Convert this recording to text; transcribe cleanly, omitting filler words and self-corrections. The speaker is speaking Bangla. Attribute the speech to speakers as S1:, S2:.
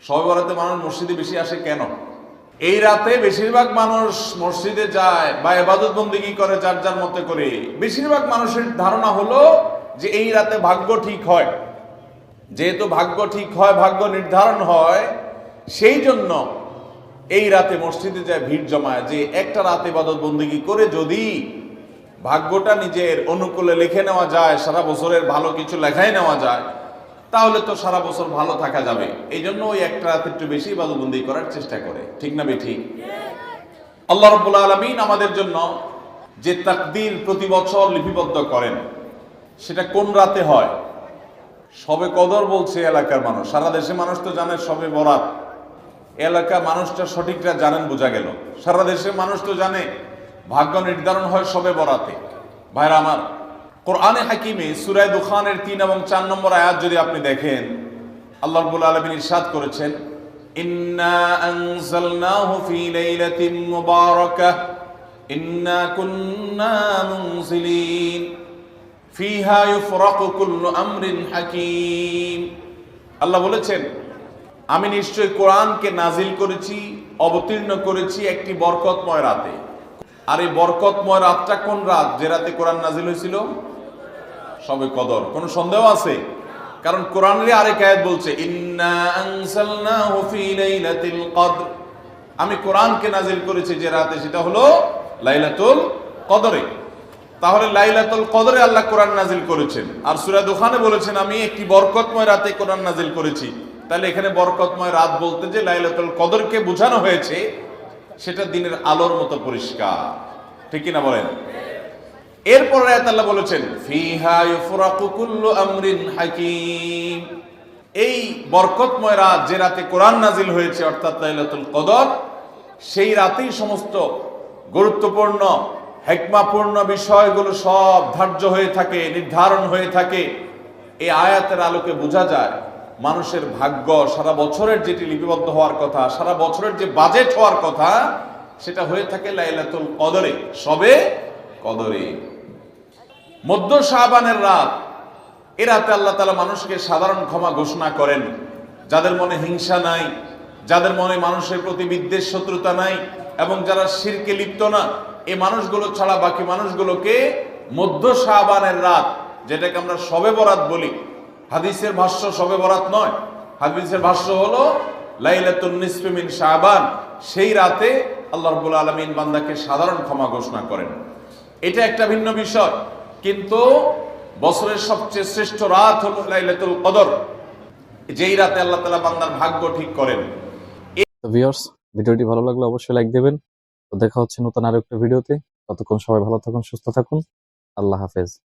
S1: শবে বরাতে মানুষ মসজিদে বেশি আসে কেন? এই রাতে বেশিরভাগ মানুষ মসজিদে যায় বা ইবাদত বন্দেগী করে যার যার মতে করে। বেশিরভাগ মানুষের ধারণা হলো যে এই রাতে ভাগ্য ঠিক হয়। যেহেতু ভাগ্য ঠিক হয়, ভাগ্য নির্ধারণ হয়, সেই জন্য এই রাতে মসজিদে যায় ভিড় জমায়, যে একটা রাতে ইবাদত বন্দেগী করে যদি ভাগ্যটা নিজের অনুকূলে লিখে নেওয়া যায়, সারা বছরের ভালো কিছু লেখাই নেওয়া যায়, তাহলে তো সারা বছর ভালো থাকা যাবে। এই জন্য ওই একটা রাত একটু বেশি ইবাদত বন্দেগী করার চেষ্টা করে। ঠিক না বেঠিক? আল্লাহ রাব্বুল আলামিন আমাদের জন্য যে তাকদীর প্রতি বছর লিপিবদ্ধ করেন, সেটা কোন রাতে হয়? শবে কদর বলছে এলাকার মানুষ, সারা দেশে মানুষ তো জানে শবে বরাত। এলাকার মানুষটা সঠিকটা জানেন, বোঝা গেল। সারা দেশের মানুষ তো জানে ভাগ্য নির্ধারণ হয় শবে বরাতে। ভাইরা আমার, কোরআনে হাকিমে সূরা দুখানের ৩ এবং ৪ নম্বর আয়াত যদি আপনি দেখেন, আল্লাহ রাব্বুল আলামিন ইরশাদ করেছেন, ইন্না আনজালনাহু ফি লাইলাতিন মুবারাকাহ ইন্না কুন্না মুনজিলিন ফিহা ইউফরাকু কুল্লু আমরিন হাকিম। আল্লাহ বলেছেন, আমি নিশ্চয় কোরআনকে নাজিল করেছি, অবতীর্ণ করেছি একটি বরকতময় রাতে। আর এই বরকতময় রাতটা কোন রাত? যে রাতে কোরআন নাজিল হয়েছিল শবে কদর। কোনো সন্দেহ আছে? কারণ কোরআনের আরেক আয়াত বলছে, ইন্না আনজালনাহু ফি লাইলাতিল কদর, আমি কোরআনকে নাজিল করেছি যে রাতে, সেটা হলো লাইলাতুল কদরে। তাহলে লাইলাতুল কদরে আল্লাহ কোরআন নাজিল করেছেন। আর সূরা দুখানে বলেছেন, আমি একটি বরকতময় রাতে কোরআন নাজিল করেছি। তাহলে এখানে বরকতময় রাত বলতে যে লাইলাতুল কদরকে বোঝানো হয়েছে, সেটা দিনের আলোর মতো পরিষ্কার। ঠিক কিনা বলেন? এরপর আয়াত আল্লাহ বলেছেন, ফিহা ইউফরাকু কুল্লু আমরিন হাকিম, এই বরকতময় রাত যে রাতে কোরআন নাজিল হয়েছে, অর্থাৎ লাইলাতুল কদর, সেই রাতেই সমস্ত গুরুত্বপূর্ণ হিকমাপূর্ণ বিষয়গুলো সব ধার্য হয়ে থাকে, নির্ধারণ হয়ে থাকে। এই আয়াতের আলোকে বোঝা যায় মানুষের ভাগ্য সারা বছরের যেটি লিপিবদ্ধ হওয়ার কথা, সারা বছরের যে বাজেট হওয়ার কথা, সেটা হয়ে থাকে লাইলাতুল কদরে, শবে কদরে। মধ্য শাবানের রাত, এ রাতে আল্লাহ তাআলা মানুষকে সাধারণ ক্ষমা ঘোষণা করেন। যাদের মনে হিংসা নাই, যাদের মনে মানুষের প্রতি বিদ্বেষ শত্রুতা নাই, এবং যারা শিরকে লিপ্ত না, এই মানুষগুলো ছাড়া বাকি মানুষগুলোকে মধ্য শাবানের রাত, যেটাকে আমরা শবে বরাত বলি, হাদিসের ভাষ্য শবে বরাত নয়, হাদিসের ভাষ্য হলো লাইলাতুন নিসফি মিন শাবান, সেই রাতে আল্লাহ রাব্বুল আলামিন বান্দাকে সাধারণ ক্ষমা ঘোষণা করেন। এটা একটা ভিন্ন বিষয়, কিন্তু বছরের সবচেয়ে শ্রেষ্ঠ রাত হলো লাইলাতুল কদর, যেই রাতে আল্লাহ তাআলা বান্দার ভাগ্য ঠিক করেন।
S2: তো ভিউয়ার্স, ভিডিওটি ভালো লাগলে অবশ্যই লাইক দেবেন। তো দেখা হচ্ছে নতুন আরেকটা ভিডিওতে। ততক্ষণ সবাই ভালো থাকুন, সুস্থ থাকুন। আল্লাহ হাফেজ।